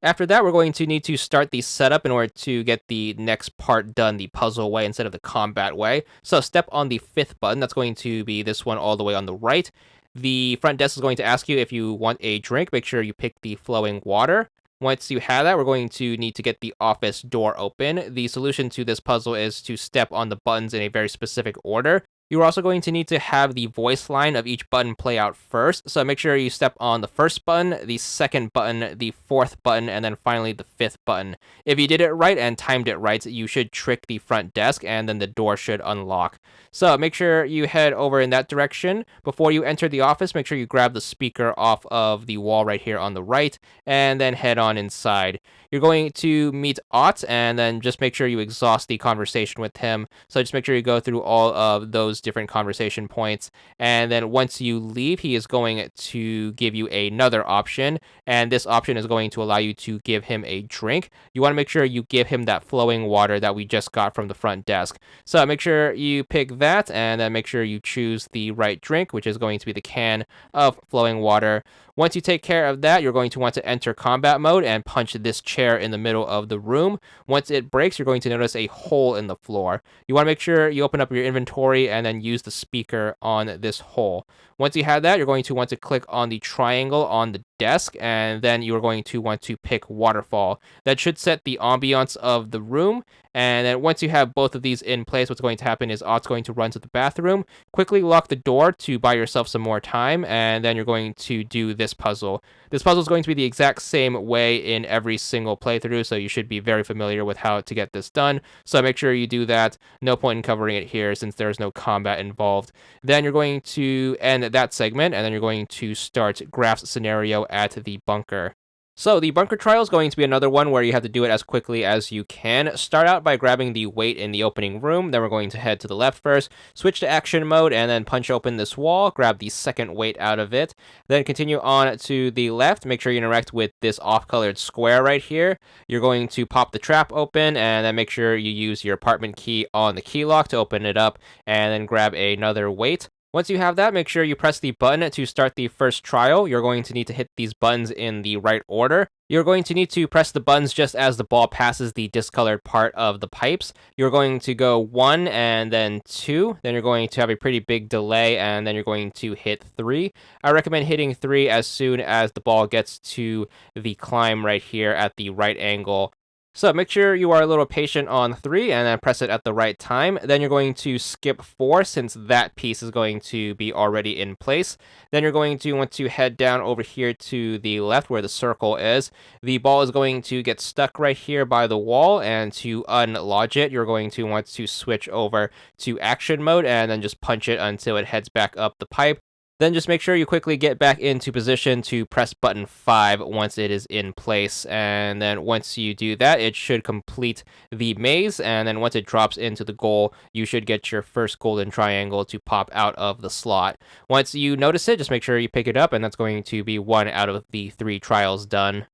After that, we're going to need to start the setup in order to get the next part done the puzzle way instead of the combat way. So step on the 5th button. That's going to be this one all the way on the right. The front desk is going to ask you if you want a drink. Make sure you pick the flowing water. Once you have that, we're going to need to get the office door open. The solution to this puzzle is to step on the buttons in a very specific order. You're also going to need to have the voice line of each button play out first, so make sure you step on the 1st button, the 2nd button, the 4th button, and then finally the 5th button. If you did it right and timed it right, you should trick the front desk, and then the door should unlock. So make sure you head over in that direction. Before you enter the office, make sure you grab the speaker off of the wall right here on the right, and then head on inside. You're going to meet Ott, and then just make sure you exhaust the conversation with him. So just make sure you go through all of those different conversation points, and then once you leave, he is going to give you another option, and this option is going to allow you to give him a drink. You want to make sure you give him that flowing water that we just got from the front desk. So make sure you pick that, and then make sure you choose the right drink, which is going to be the can of flowing water. Once you take care of that, you're going to want to enter combat mode and punch this chair in the middle of the room. Once it breaks, you're going to notice a hole in the floor. You want to make sure you open up your inventory and then use the speaker on this hole. Once you have that, you're going to want to click on the triangle on the desk, and then you're going to want to pick waterfall. That should set the ambiance of the room, and then once you have both of these in place, what's going to happen is Ott's going to run to the bathroom, quickly lock the door to buy yourself some more time, and then you're going to do this puzzle. This puzzle is going to be the exact same way in every single playthrough, so you should be very familiar with how to get this done. So make sure you do that. No point in covering it here since there's no combat involved. Then you're going to end that segment, and then you're going to start Graf's scenario at the bunker. So the bunker trial is going to be another one where you have to do it as quickly as you can. Start out by grabbing the weight in the opening room. Then we're going to head to the left first, switch to action mode, and then punch open this wall. Grab the 2nd weight out of it. Then continue on to the left. Make sure you interact with this off-colored square right here. You're going to pop the trap open, and then make sure you use your apartment key on the key lock to open it up, and then grab another weight. Once you have that, make sure you press the button to start the first trial. You're going to need to hit these buttons in the right order. You're going to need to press the buttons just as the ball passes the discolored part of the pipes. You're going to go 1 and then 2. Then you're going to have a pretty big delay, and then you're going to hit 3. I recommend hitting 3 as soon as the ball gets to the climb right here at the right angle. So make sure you are a little patient on 3 and then press it at the right time. Then you're going to skip 4 since that piece is going to be already in place. Then you're going to want to head down over here to the left where the circle is. The ball is going to get stuck right here by the wall, and to unlodge it, you're going to want to switch over to action mode and then just punch it until it heads back up the pipe. Then just make sure you quickly get back into position to press button 5 once it is in place. And then once you do that, it should complete the maze. And then once it drops into the goal, you should get your first golden triangle to pop out of the slot. Once you notice it, just make sure you pick it up, and that's going to be 1 out of the 3 trials done.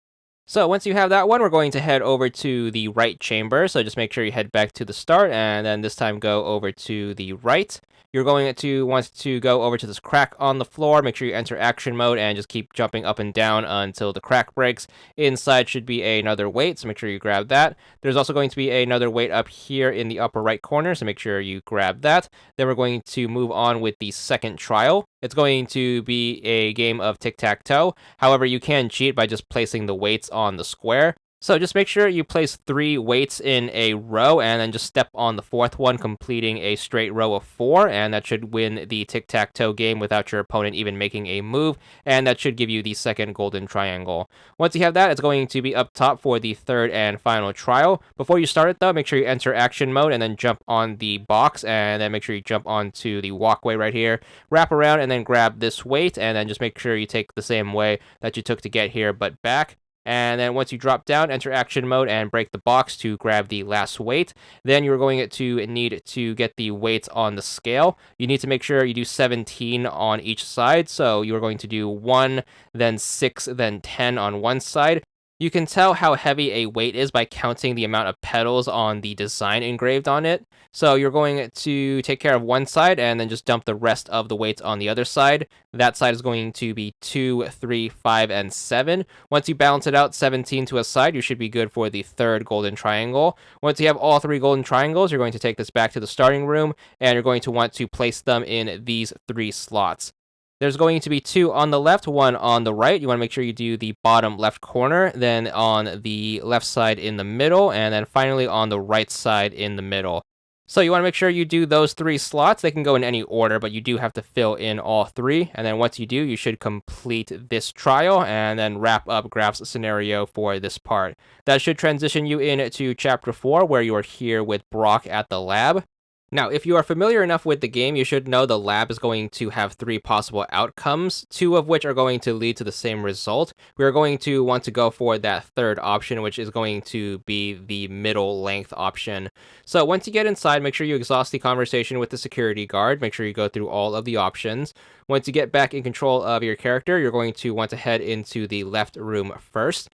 So once you have that one, we're going to head over to the right chamber. So just make sure you head back to the start, and then this time go over to the right. You're going to want to go over to this crack on the floor. Make sure you enter action mode and just keep jumping up and down until the crack breaks. Inside should be another weight, so make sure you grab that. There's also going to be another weight up here in the upper right corner, so make sure you grab that. Then we're going to move on with the second trial. It's going to be a game of tic-tac-toe. However, you can cheat by just placing the weights on the square. So just make sure you place 3 weights in a row and then just step on the 4th one, completing a straight row of 4, and that should win the tic-tac-toe game without your opponent even making a move, and that should give you the second golden triangle. Once you have that, it's going to be up top for the third and final trial. Before you start it though, make sure you enter action mode and then jump on the box, and then make sure you jump onto the walkway right here, wrap around and then grab this weight, and then just make sure you take the same way that you took to get here but back. And then once you drop down, enter action mode and break the box to grab the last weight. Then you're going to need to get the weights on the scale. You need to make sure you do 17 on each side. So you're going to do 1, then 6, then 10 on one side. You can tell how heavy a weight is by counting the amount of petals on the design engraved on it. So you're going to take care of one side and then just dump the rest of the weights on the other side. That side is going to be 2, 3, 5, and 7. Once you balance it out 17 to a side, you should be good for the third golden triangle. Once you have all 3 golden triangles, you're going to take this back to the starting room, and you're going to want to place them in these 3 slots. There's going to be 2 on the left, 1 on the right. You want to make sure you do the bottom left corner, then on the left side in the middle, and then finally on the right side in the middle. So you want to make sure you do those 3 slots. They can go in any order, but you do have to fill in all 3. And then once you do, you should complete this trial and then wrap up Graph's scenario for this part. That should transition you into Chapter 4, where you are here with Brok at the lab. Now, if you are familiar enough with the game, you should know the lab is going to have 3 possible outcomes, 2 of which are going to lead to the same result. We are going to want to go for that third option, which is going to be the middle length option. So once you get inside, make sure you exhaust the conversation with the security guard. Make sure you go through all of the options. Once you get back in control of your character, you're going to want to head into the left room first.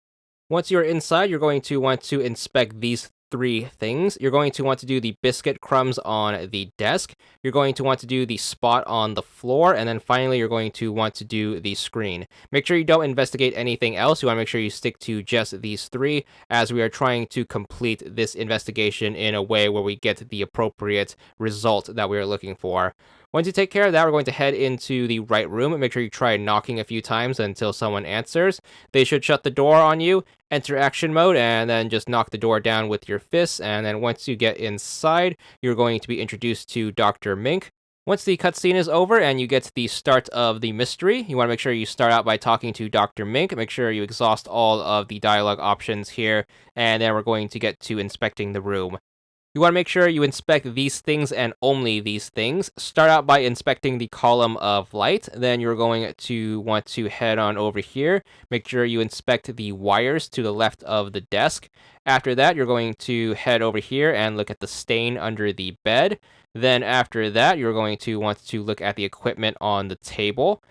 Once you're inside, you're going to want to inspect these 3 things. You're going to want to do the biscuit crumbs on the desk. You're going to want to do the spot on the floor. And then finally, you're going to want to do the screen. Make sure you don't investigate anything else. You want to make sure you stick to just these 3, as we are trying to complete this investigation in a way where we get the appropriate result that we are looking for. Once you take care of that, we're going to head into the right room. Make sure you try knocking a few times until someone answers. They should shut the door on you, enter action mode, and then just knock the door down with your fists. And then once you get inside, you're going to be introduced to Dr. Mink. Once the cutscene is over and you get to the start of the mystery, you want to make sure you start out by talking to Dr. Mink. Make sure you exhaust all of the dialogue options here, and then we're going to get to inspecting the room. You want to make sure you inspect these things and only these things. Start out by inspecting the column of light. Then you're going to want to head on over here. Make sure you inspect the wires to the left of the desk. After that, you're going to head over here and look at the stain under the bed. Then after that, you're going to want to look at the equipment on the table.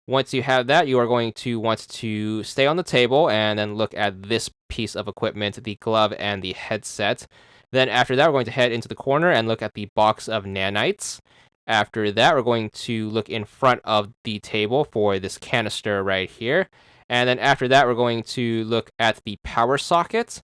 Once you have that, you are going to want to stay on the table and then look at this piece of equipment, the glove and the headset. Then after that, we're going to head into the corner and look at the box of nanites. After that, we're going to look in front of the table for this canister right here. And then after that, we're going to look at the power socket.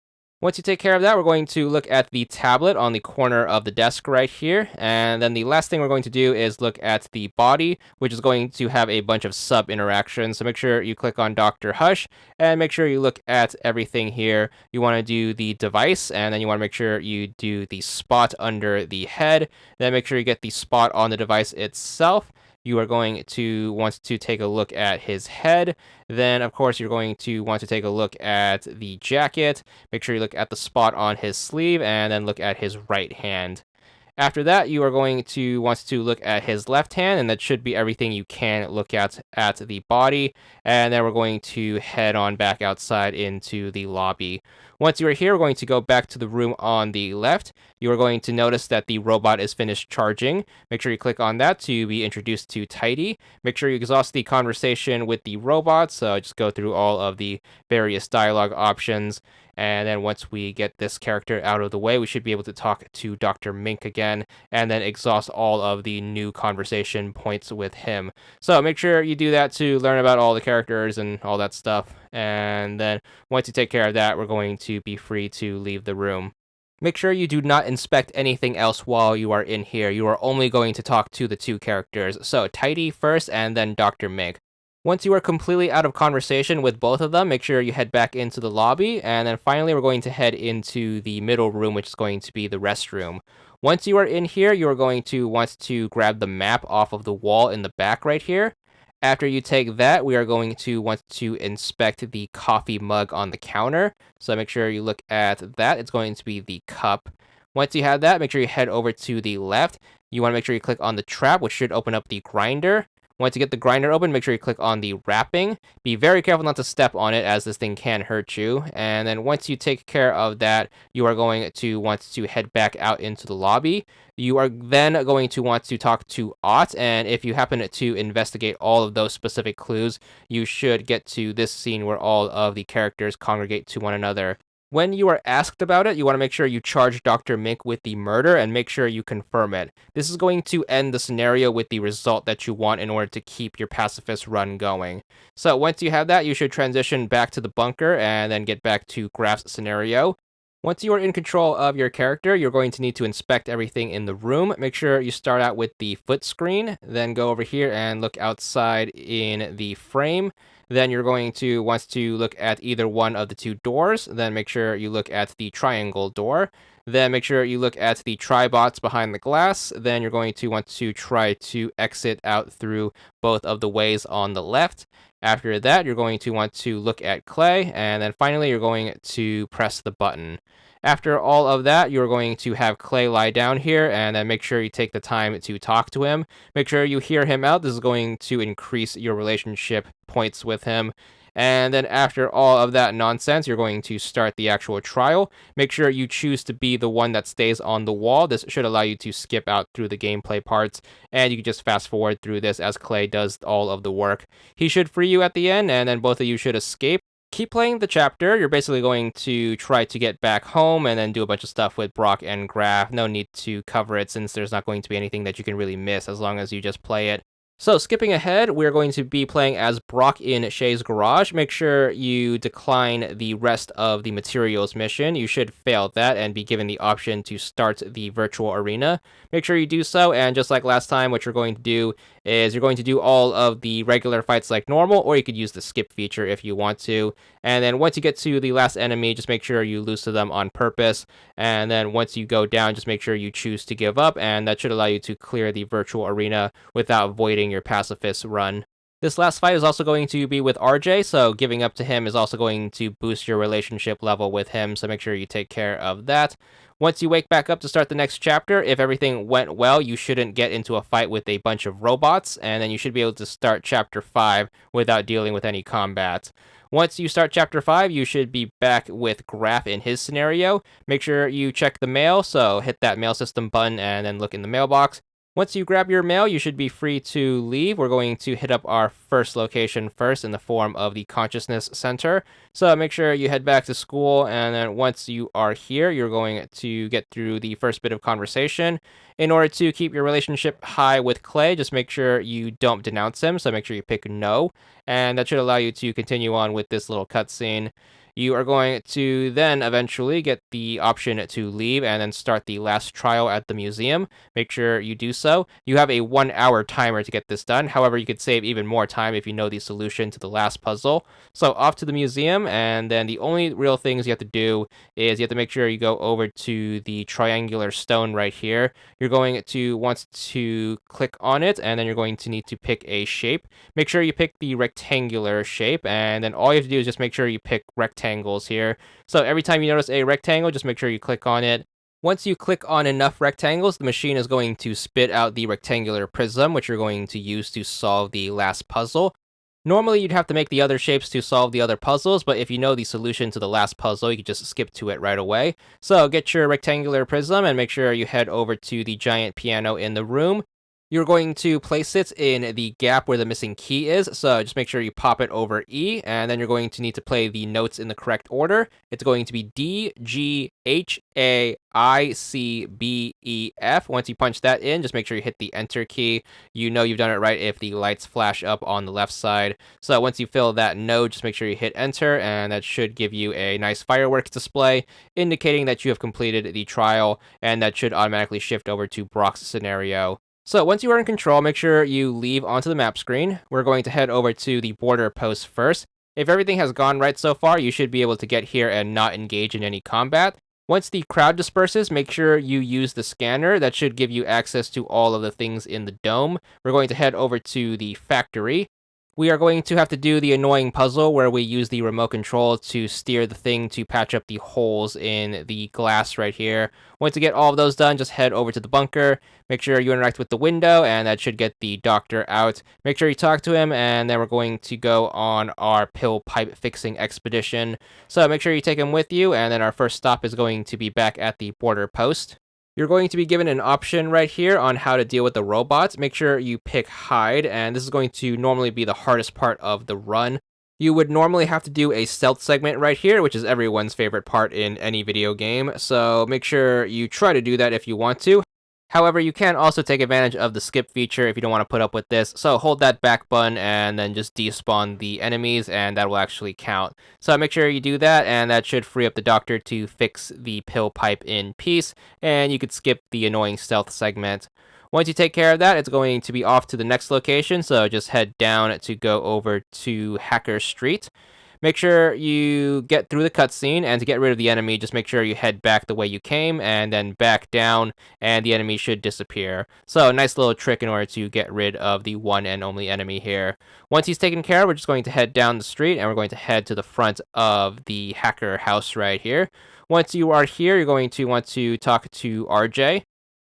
Once you take care of that, we're going to look at the tablet on the corner of the desk right here. And then the last thing we're going to do is look at the body, which is going to have a bunch of sub interactions. So make sure you click on Dr. Hush and make sure you look at everything here. You want to do the device, and then you want to make sure you do the spot under the head. Then make sure you get the spot on the device itself. You are going to want to take a look at his head. Then, of course, you're going to want to take a look at the jacket. Make sure you look at the spot on his sleeve, and then look at his right hand. After that, you are going to want to look at his left hand, and that should be everything you can look at the body. And then we're going to head on back outside into the lobby. Once you are here, we're going to go back to the room on the left. You are going to notice that the robot is finished charging. Make sure you click on that to be introduced to Tidy. Make sure you exhaust the conversation with the robot, so just go through all of the various dialogue options. And then once we get this character out of the way, we should be able to talk to Dr. Mink again, and then exhaust all of the new conversation points with him. So make sure you do that to learn about all the characters and all that stuff. And then once you take care of that, we're going to be free to leave the room. Make sure you do not inspect anything else while you are in here. You are only going to talk to the 2 characters. So Tidy first, and then Dr. Mink. Once you are completely out of conversation with both of them, make sure you head back into the lobby, and then finally we're going to head into the middle room, which is going to be the restroom. Once you are in here, you are going to want to grab the map off of the wall in the back right here. After you take that, we are going to want to inspect the coffee mug on the counter. So make sure you look at that. It's going to be the cup. Once you have that, make sure you head over to the left. You want to make sure you click on the trap, which should open up the grinder. Once you get the grinder open, make sure you click on the wrapping. Be very careful not to step on it, as this thing can hurt you. And then once you take care of that, you are going to want to head back out into the lobby. You are then going to want to talk to Ott, and if you happen to investigate all of those specific clues, you should get to this scene where all of the characters congregate to one another. When you are asked about it, you want to make sure you charge Dr. Mink with the murder and make sure you confirm it. This is going to end the scenario with the result that you want in order to keep your pacifist run going. So once you have that, you should transition back to the bunker and then get back to Graf's scenario. Once you are in control of your character, you're going to need to inspect everything in the room. Make sure you start out with the foot screen, then go over here and look outside in the frame. Then you're going to want to look at either one of the two doors. Then make sure you look at the triangle door. Then make sure you look at the tribots behind the glass. Then you're going to want to try to exit out through both of the ways on the left. After that, you're going to want to look at Clay, and then finally you're going to press the button. After all of that, you're going to have Clay lie down here, and then make sure you take the time to talk to him. Make sure you hear him out. This is going to increase your relationship points with him. And then after all of that nonsense, you're going to start the actual trial. Make sure you choose to be the one that stays on the wall. This should allow you to skip out through the gameplay parts, and you can just fast forward through this as Clay does all of the work. He should free you at the end, and then both of you should escape. Keep playing the chapter. You're basically going to try to get back home and then do a bunch of stuff with Brok and Graf. No need to cover it since there's not going to be anything that you can really miss as long as you just play it. So skipping ahead, we're going to be playing as Brok in Shay's garage. Make sure you decline the rest of the materials mission. You should fail that and be given the option to start the virtual arena. Make sure you do so, and just like last time, what you're going to do is you're going to do all of the regular fights like normal, or you could use the skip feature if you want to. And then once you get to the last enemy, just make sure you lose to them on purpose. And then once you go down, just make sure you choose to give up, and that should allow you to clear the virtual arena without voiding your pacifist run. This last fight is also going to be with RJ, so giving up to him is also going to boost your relationship level with him, so make sure you take care of that. Once you wake back up to start the next chapter, if everything went well, you shouldn't get into a fight with a bunch of robots, and then you should be able to start chapter 5 without dealing with any combat. Once you start chapter 5, you should be back with Graf in his scenario. Make sure you check the mail, so hit that mail system button and then look in the mailbox. Once you grab your mail, you should be free to leave. We're going to hit up our first location first in the form of the Consciousness Center. So make sure you head back to school, and then once you are here, you're going to get through the first bit of conversation. In order to keep your relationship high with Clay, just make sure you don't denounce him, so make sure you pick no, and that should allow you to continue on with this little cutscene. You are going to then eventually get the option to leave and then start the last trial at the museum. Make sure you do so. You have a 1-hour timer to get this done. However, you could save even more time if you know the solution to the last puzzle. So off to the museum, and then the only real things you have to do is you have to make sure you go over to the triangular stone right here. You're going to want to click on it, and then you're going to need to pick a shape. Make sure you pick the rectangular shape, and then all you have to do is just make sure you pick rectangles here. So every time you notice a rectangle, just make sure you click on it. Once you click on enough rectangles, the machine is going to spit out the rectangular prism, which you're going to use to solve the last puzzle. Normally, you'd have to make the other shapes to solve the other puzzles, but if you know the solution to the last puzzle, you can just skip to it right away. So get your rectangular prism and make sure you head over to the giant piano in the room. You're going to place it in the gap where the missing key is, so just make sure you pop it over E, and then you're going to need to play the notes in the correct order. It's going to be D, G, H, A, I, C, B, E, F. Once you punch that in, just make sure you hit the Enter key. You know you've done it right if the lights flash up on the left side. So once you fill that note, just make sure you hit Enter, and that should give you a nice fireworks display, indicating that you have completed the trial, and that should automatically shift over to Brok's scenario. So once you are in control, make sure you leave onto the map screen. We're going to head over to the border post first. If everything has gone right so far, you should be able to get here and not engage in any combat. Once the crowd disperses, make sure you use the scanner. That should give you access to all of the things in the dome. We're going to head over to the factory. We are going to have to do the annoying puzzle where we use the remote control to steer the thing to patch up the holes in the glass right here. Once you get all of those done, just head over to the bunker. Make sure you interact with the window, and that should get the doctor out. Make sure you talk to him, and then we're going to go on our pill pipe fixing expedition. So make sure you take him with you, and then our first stop is going to be back at the border post. You're going to be given an option right here on how to deal with the robots. Make sure you pick hide, and this is going to normally be the hardest part of the run. You would normally have to do a stealth segment right here, which is everyone's favorite part in any video game, so make sure you try to do that if you want to. However, you can also take advantage of the skip feature if you don't want to put up with this. So hold that back button and then just despawn the enemies, and that will actually count. So make sure you do that, and that should free up the doctor to fix the pill pipe in peace, and you could skip the annoying stealth segment. Once you take care of that, it's going to be off to the next location, so just head down to go over to Hacker Street. Make sure you get through the cutscene, and to get rid of the enemy, just make sure you head back the way you came, and then back down, and the enemy should disappear. So, a nice little trick in order to get rid of the one and only enemy here. Once he's taken care of, we're just going to head down the street, and we're going to head to the front of the hacker house right here. Once you are here, you're going to want to talk to RJ.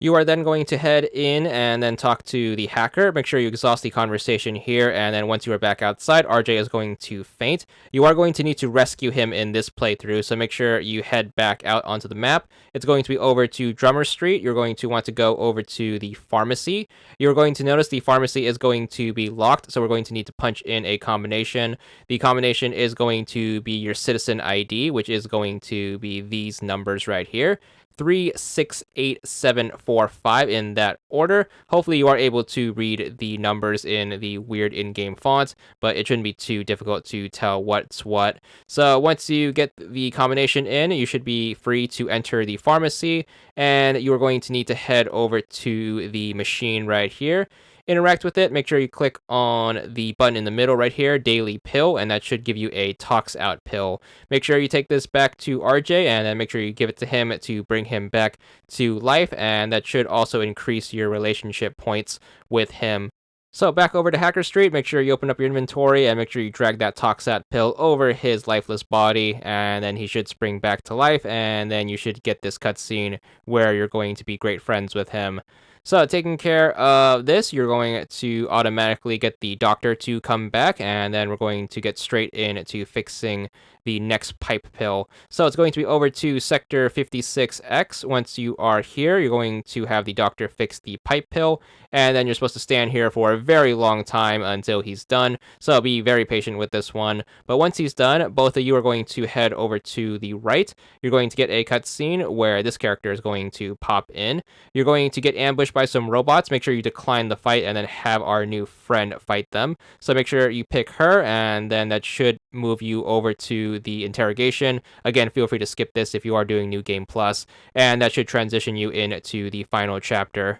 You are then going to head in and then talk to the hacker. Make sure you exhaust the conversation here, and then once you are back outside, RJ is going to faint. You are going to need to rescue him in this playthrough, so make sure you head back out onto the map. It's going to be over to Drummer Street. You're going to want to go over to the pharmacy. You're going to notice the pharmacy is going to be locked, so we're going to need to punch in a combination. The combination is going to be your citizen ID, which is going to be these numbers right here. 3, 6, 8, 7, 4, 5 in that order. Hopefully you are able to read the numbers in the weird in-game font, but it shouldn't be too difficult to tell what's what. So once you get the combination in, you should be free to enter the pharmacy, and you are going to need to head over to the machine right here. Interact with it. Make sure you click on the button in the middle right here, Daily Pill, and that should give you a Tox Out pill. Make sure you take this back to RJ, and then make sure you give it to him to bring him back to life, and that should also increase your relationship points with him. So back over to Hacker Street, make sure you open up your inventory and make sure you drag that Tox Out pill over his lifeless body, and then he should spring back to life, and then you should get this cutscene where you're going to be great friends with him. So taking care of this, you're going to automatically get the doctor to come back, and then we're going to get straight into fixing the next pipe pill. So it's going to be over to Sector 56X. Once you are here, you're going to have the doctor fix the pipe pill, and then you're supposed to stand here for a very long time until he's done. So be very patient with this one. But once he's done, both of you are going to head over to the right. You're going to get a cutscene where this character is going to pop in. You're going to get ambushed by some robots. Make sure you decline the fight and then have our new friend fight them. So make sure you pick her, and then that should move you over to the interrogation. Again, feel free to skip this if you are doing New Game Plus, and that should transition you into the final chapter.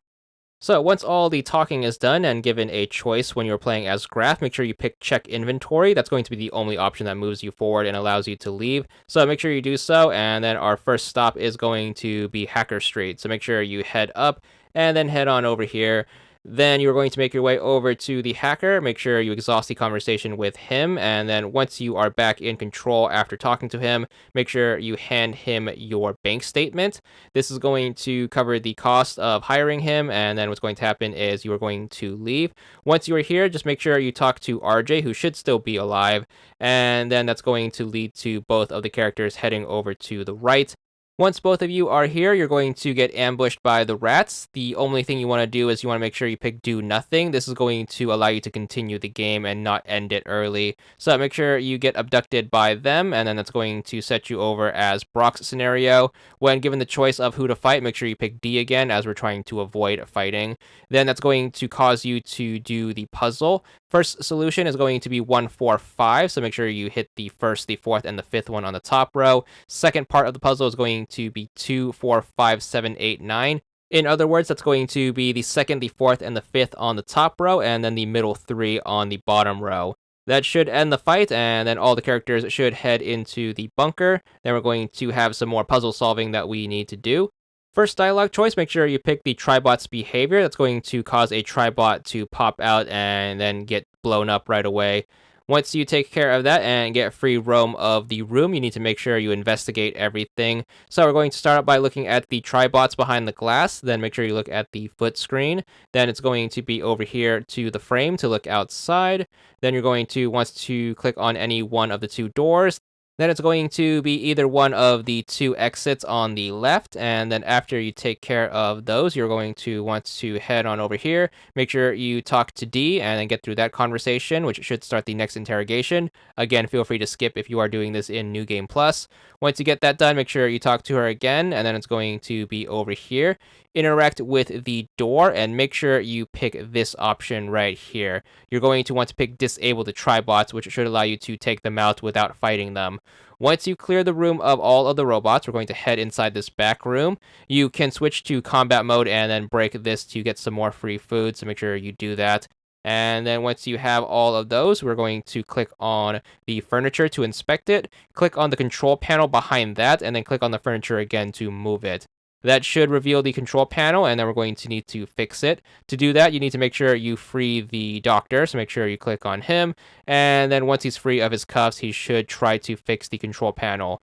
So once all the talking is done and given a choice when you're playing as Graph, make sure you pick Check Inventory. That's going to be the only option that moves you forward and allows you to leave. So make sure you do so, and then our first stop is going to be Hacker Street. So make sure you head up and then head on over here. Then you're going to make your way over to the hacker. Make sure you exhaust the conversation with him. And then once you are back in control after talking to him, make sure you hand him your bank statement. This is going to cover the cost of hiring him. And then what's going to happen is you are going to leave. Once you are here, just make sure you talk to RJ, who should still be alive. And then that's going to lead to both of the characters heading over to the right. Once both of you are here, you're going to get ambushed by the rats. The only thing you want to do is you want to make sure you pick Do Nothing. This is going to allow you to continue the game and not end it early. So make sure you get abducted by them, and then that's going to set you over as Brok's scenario. When given the choice of who to fight, make sure you pick D again, as we're trying to avoid fighting. Then that's going to cause you to do the puzzle. First solution is going to be 1, 4, 5, so make sure you hit the first, the fourth, and the fifth one on the top row. Second part of the puzzle is going to be 2, 4, 5, 7, 8, 9. In other words, that's going to be the second, the fourth, and the fifth on the top row, and then the middle three on the bottom row. That should end the fight, and then all the characters should head into the bunker. Then we're going to have some more puzzle solving that we need to do. First dialogue choice, make sure you pick the Tribot's behavior. That's going to cause a Tribot to pop out and then get blown up right away. Once you take care of that and get free roam of the room, you need to make sure you investigate everything. So we're going to start out by looking at the Tribots behind the glass, then make sure you look at the foot screen. Then it's going to be over here to the frame to look outside. Then you're going to want to click on any one of the two doors. Then it's going to be either one of the two exits on the left, and then after you take care of those, you're going to want to head on over here. Make sure you talk to D and then get through that conversation, which should start the next interrogation. Again, feel free to skip if you are doing this in New Game Plus. Once you get that done, make sure you talk to her again, and then it's going to be over here. Interact with the door and make sure you pick this option right here. You're going to want to pick Disable the Tribots, which should allow you to take them out without fighting them. Once you clear the room of all of the robots, we're going to head inside this back room. You can switch to combat mode and then break this to get some more free food, so make sure you do that. And then once you have all of those, we're going to click on the furniture to inspect it, click on the control panel behind that, and then click on the furniture again to move it. That should reveal the control panel, and then we're going to need to fix it. To do that, you need to make sure you free the doctor, so make sure you click on him, and then once he's free of his cuffs, he should try to fix the control panel.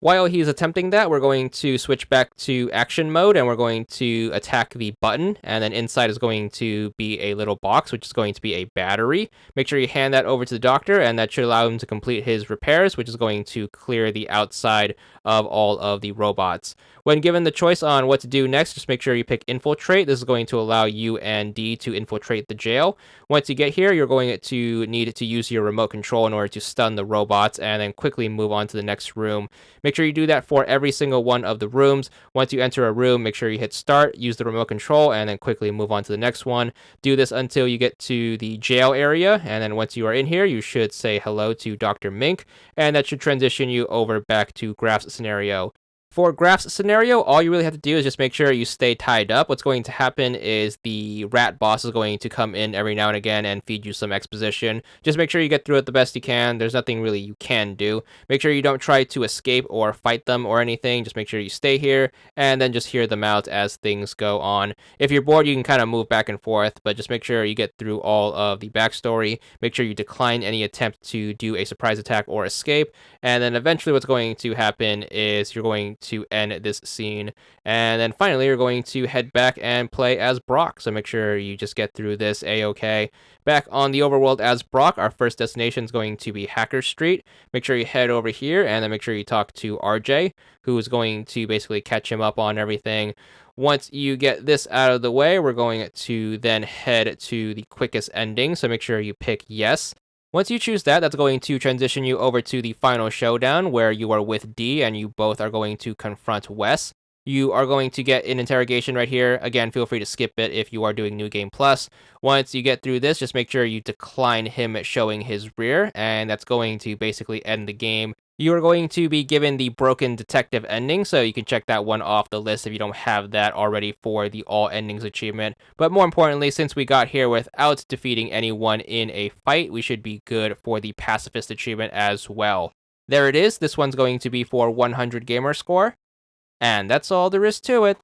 While he's attempting that, we're going to switch back to action mode, and we're going to attack the button, and then inside is going to be a little box, which is going to be a battery. Make sure you hand that over to the doctor, and that should allow him to complete his repairs, which is going to clear the outside of all of the robots. When given the choice on what to do next, just make sure you pick Infiltrate. This is going to allow you and D to infiltrate the jail. Once you get here, you're going to need to use your remote control in order to stun the robots, and then quickly move on to the next room. Make sure you do that for every single one of the rooms. Once you enter a room, make sure you hit start, use the remote control, and then quickly move on to the next one. Do this until you get to the jail area, and then once you are in here, you should say hello to Dr. Mink, and that should transition you over back to Graf's scenario. For Graf's scenario, all you really have to do is just make sure you stay tied up. What's going to happen is the rat boss is going to come in every now and again and feed you some exposition. Just make sure you get through it the best you can. There's nothing really you can do. Make sure you don't try to escape or fight them or anything. Just make sure you stay here and then just hear them out as things go on. If you're bored, you can kind of move back and forth, but just make sure you get through all of the backstory. Make sure you decline any attempt to do a surprise attack or escape. And then eventually what's going to happen is you're going to end this scene. And then finally, you're going to head back and play as Brok. So make sure you just get through this A-okay. Back on the overworld as Brok, our first destination is going to be Hacker Street. Make sure you head over here and then make sure you talk to RJ, who is going to basically catch him up on everything. Once you get this out of the way, we're going to then head to the quickest ending. So make sure you pick yes. Once you choose that, that's going to transition you over to the final showdown where you are with D and you both are going to confront Wes. You are going to get an interrogation right here. Again, feel free to skip it if you are doing New Game Plus. Once you get through this, just make sure you decline him showing his rear, and that's going to basically end the game. You are going to be given the Broken Detective ending, so you can check that one off the list if you don't have that already for the All Endings achievement. But more importantly, since we got here without defeating anyone in a fight, we should be good for the Pacifist achievement as well. There it is. This one's going to be for 100 gamer score. And that's all there is to it.